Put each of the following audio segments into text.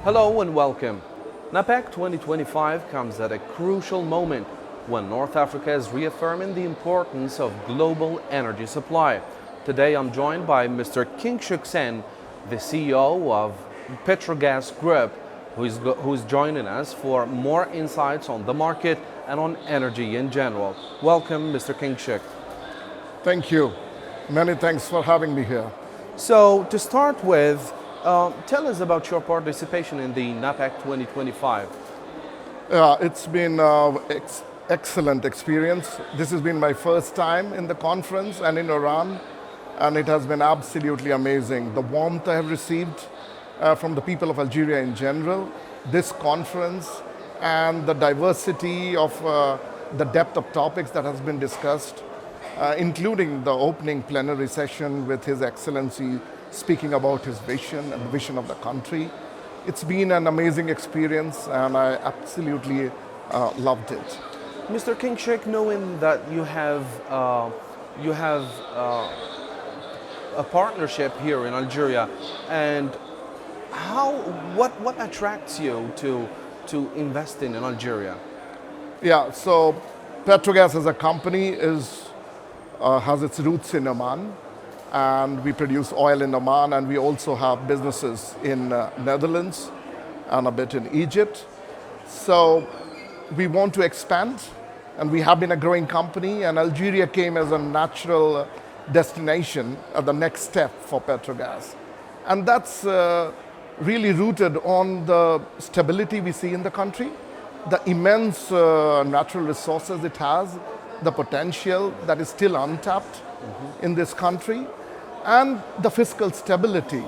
Hello and welcome. Napec 2025 comes at a crucial moment when North Africa is reaffirming the importance of global energy supply. Today I'm joined by Mr. Kingshuk Sen, the CEO of Petrogas Group, who is joining us for more insights on the market and on energy in general. Welcome, Mr. Kingshuk. Thank you. Many thanks for having me here. So to start with, tell us about your participation in the Napec 2025. It's been an excellent experience. This has been my first time in the conference and in Iran, and it has been absolutely amazing. The warmth I have received from the people of Algeria in general, this conference, and the diversity of the depth of topics that has been discussed, including the opening plenary session with His Excellency speaking about his vision and the vision of the country. It's been an amazing experience and I absolutely loved it. Mr. Kingshuk, knowing that you have a partnership here in Algeria, and what attracts you to investing in Algeria? Yeah, so Petrogas as a company has its roots in Oman, and we produce oil in Oman, and we also have businesses in Netherlands and a bit in Egypt. So we want to expand, and we have been a growing company, and Algeria came as a natural destination at the next step for Petrogas. And that's really rooted on the stability we see in the country, the immense natural resources it has, the potential that is still untapped in this country, and the fiscal stability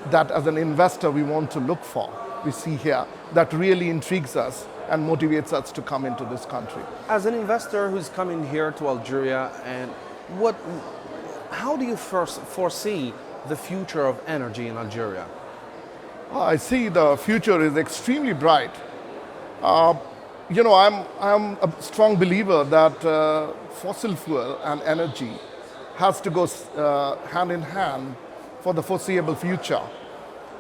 that as an investor we want to look for. We see here that really intrigues us and motivates us to come into this country. As an investor who's coming here to Algeria, and how do you first foresee the future of energy in Algeria? I see the future is extremely bright. I'm a strong believer that fossil fuel and energy has to go hand in hand for the foreseeable future.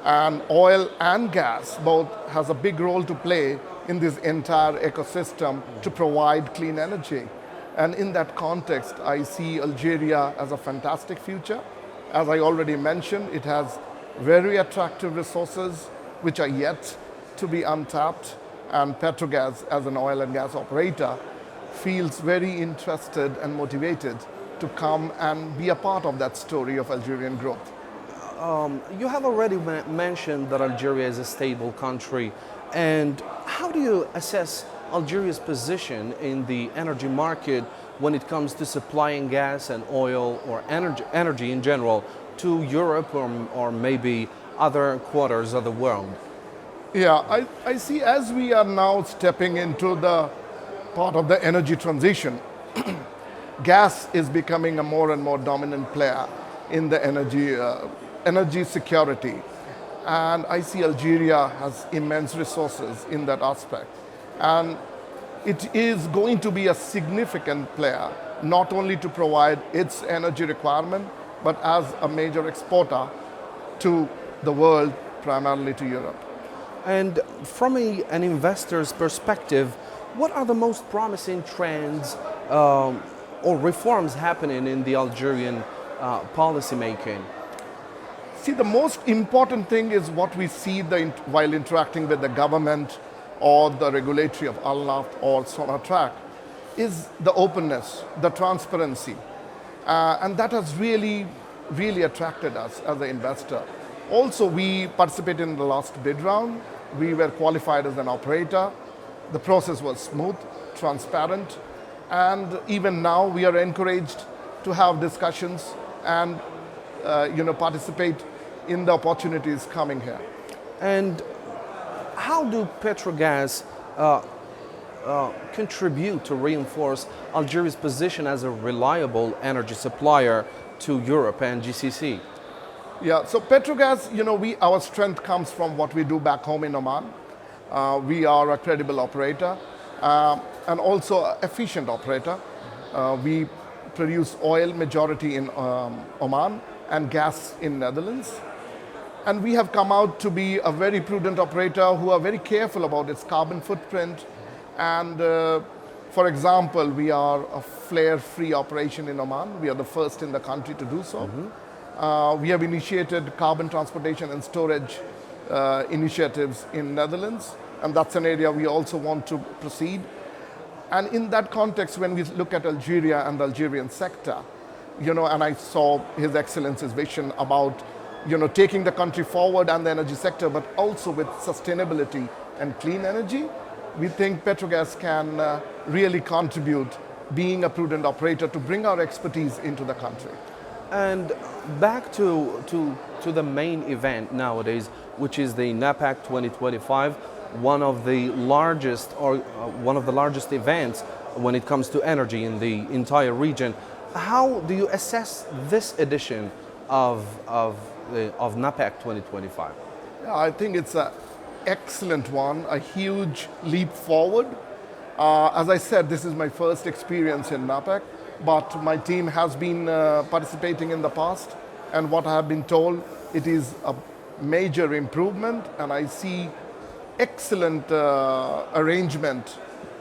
And oil and gas both has a big role to play in this entire ecosystem to provide clean energy. And in that context, I see Algeria as a fantastic future. As I already mentioned, it has very attractive resources which are yet to be untapped. And Petrogas, as an oil and gas operator, feels very interested and motivated to come and be a part of that story of Algerian growth. You have already mentioned that Algeria is a stable country. And how do you assess Algeria's position in the energy market when it comes to supplying gas and oil or energy in general to Europe or maybe other quarters of the world? Yeah, I see as we are now stepping into the part of the energy transition, gas is becoming a more and more dominant player in the energy security. And I see Algeria has immense resources in that aspect. And it is going to be a significant player, not only to provide its energy requirement, but as a major exporter to the world, primarily to Europe. And from an investor's perspective, what are the most promising trends or reforms happening in the Algerian policy making? See, the most important thing is what we see while interacting with the government or the regulatory of Al-Naft or Sonatrach is the openness, the transparency. And that has really, really attracted us as an investor. Also, we participated in the last bid round. We were qualified as an operator. The process was smooth, transparent, and even now we are encouraged to have discussions and participate in the opportunities coming here. And how do Petrogas contribute to reinforce Algeria's position as a reliable energy supplier to Europe and GCC? Yeah, so Petrogas, our strength comes from what we do back home in Oman. We are a credible operator and also an efficient operator. We produce oil majority in Oman and gas in Netherlands. And we have come out to be a very prudent operator who are very careful about its carbon footprint. And for example, we are a flare-free operation in Oman. We are the first in the country to do so. We have initiated carbon transportation and storage initiatives in Netherlands, and that's an area we also want to proceed. And in that context, when we look at Algeria and the Algerian sector, and I saw His Excellency's vision about, taking the country forward and the energy sector, but also with sustainability and clean energy, we think Petrogas can really contribute, being a prudent operator, to bring our expertise into the country. And back to the main event nowadays, which is the Napec 2025, one of the largest events when it comes to energy in the entire region. How do you assess this edition of Napec 2025? Yeah, I think it's an excellent one, a huge leap forward. As I said, this is my first experience in Napec, but my team has been participating in the past, and what I have been told, it is a major improvement, and I see excellent arrangement,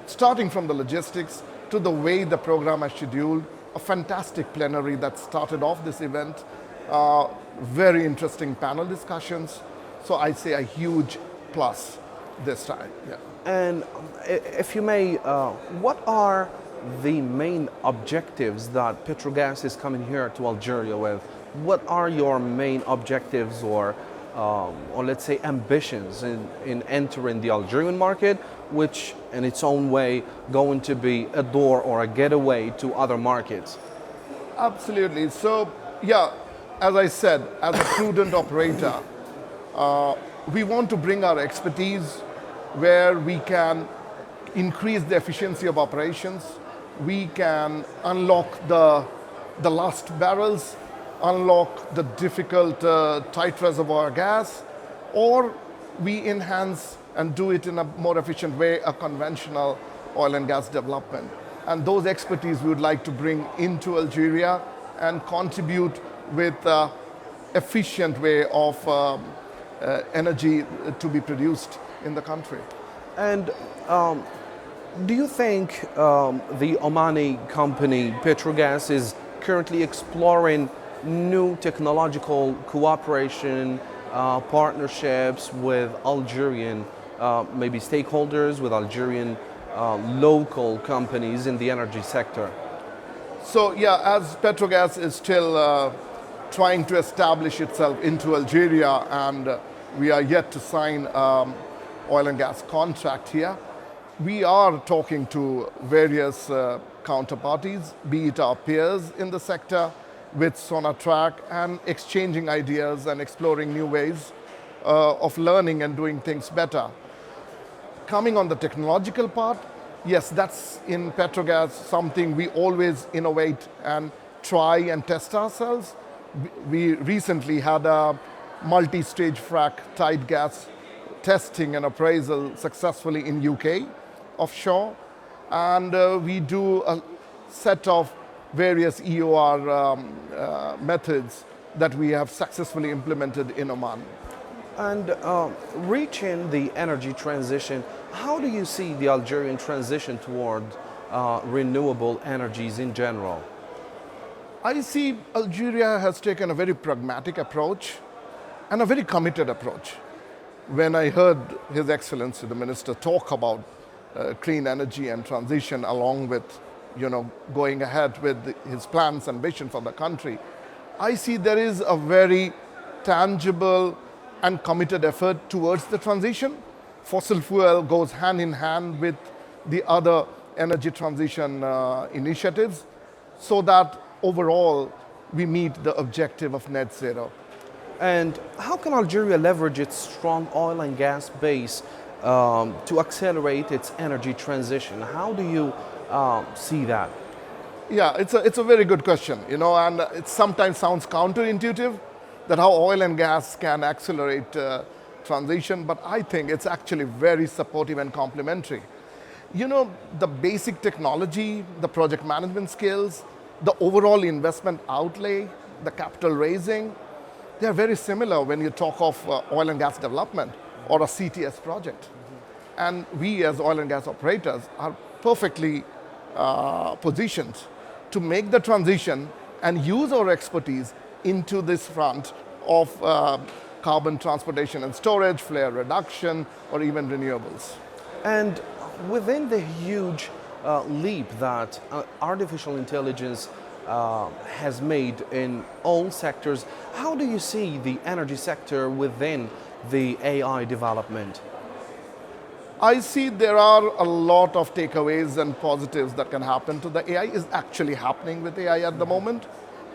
starting from the logistics to the way the program is scheduled, a fantastic plenary that started off this event, very interesting panel discussions, so I say a huge plus this time. Yeah. And if you may, what are the main objectives that Petrogas is coming here to Algeria with? What are your main objectives or let's say ambitions in entering the Algerian market, which in its own way going to be a door or a getaway to other markets? Absolutely. So yeah, as I said, as a prudent operator, we want to bring our expertise where we can increase the efficiency of operations. We can unlock the last barrels, unlock the difficult tight reservoir gas, or we enhance and do it in a more efficient way, a conventional oil and gas development. And those expertise we would like to bring into Algeria and contribute with an efficient way of energy to be produced in the country. And do you think the Omani company Petrogas is currently exploring new technological cooperation, partnerships with Algerian maybe stakeholders, with Algerian local companies in the energy sector? So yeah, as Petrogas is still trying to establish itself into Algeria, and we are yet to sign oil and gas contract here, we are talking to various counterparties, be it our peers in the sector with Sonatrach, and exchanging ideas and exploring new ways of learning and doing things better. Coming on the technological part, yes, that's in Petrogas something we always innovate and try and test ourselves. We recently had a multi-stage frac tight gas testing and appraisal successfully in UK offshore, and we do a set of various EOR methods that we have successfully implemented in Oman. And reaching the energy transition, how do you see the Algerian transition toward renewable energies in general? I see Algeria has taken a very pragmatic approach and a very committed approach. When I heard His Excellency the Minister talk about clean energy and transition, along with going ahead with his plans and vision for the country, I see there is a very tangible and committed effort towards the transition. Fossil fuel goes hand in hand with the other energy transition initiatives, so that overall we meet the objective of net zero. And how can Algeria leverage its strong oil and gas base to accelerate its energy transition? How do you see that? Yeah, it's a very good question, and it sometimes sounds counterintuitive that how oil and gas can accelerate transition, but I think it's actually very supportive and complementary. The basic technology, the project management skills, the overall investment outlay, the capital raising, They are very similar when you talk of oil and gas development or a CTS project. And we as oil and gas operators are perfectly positioned to make the transition and use our expertise into this front of carbon transportation and storage, flare reduction, or even renewables. And within the huge leap that artificial intelligence has made in all sectors, how do you see the energy sector within the AI development? I see there are a lot of takeaways and positives that can happen to the AI. Is actually happening with AI at the moment.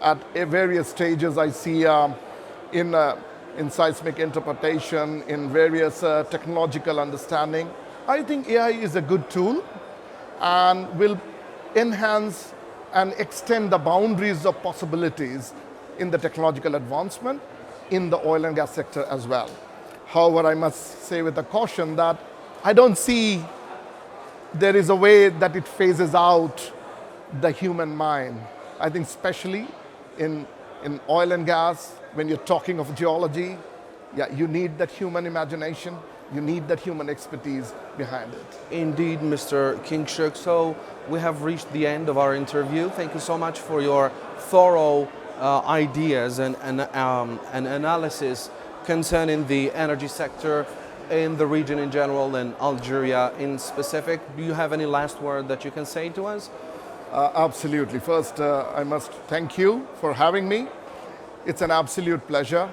At various stages, I see in seismic interpretation, in various technological understanding. I think AI is a good tool and will enhance and extend the boundaries of possibilities in the technological advancement in the oil and gas sector as well. However, I must say with a caution that I don't see there is a way that it phases out the human mind. I think especially in oil and gas, when you're talking of geology, yeah, you need that human imagination, you need that human expertise behind it. Indeed, Mr. Kingshuk. So we have reached the end of our interview. Thank you so much for your thorough ideas and analysis concerning the energy sector in the region in general and Algeria in specific. Do you have any last word that you can say to us? Absolutely. First, I must thank you for having me. It's an absolute pleasure.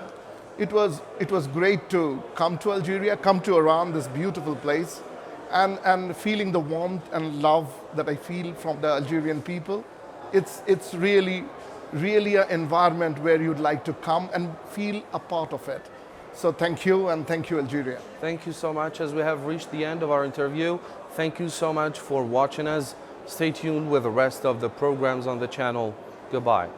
It was great to come to Algeria, come to Iran, this beautiful place, and feeling the warmth and love that I feel from the Algerian people. It's really an environment where you'd like to come and feel a part of it. So thank you, and thank you, Algeria. Thank you so much. As we have reached the end of our interview, thank you so much for watching us. Stay tuned with the rest of the programs on the channel. Goodbye.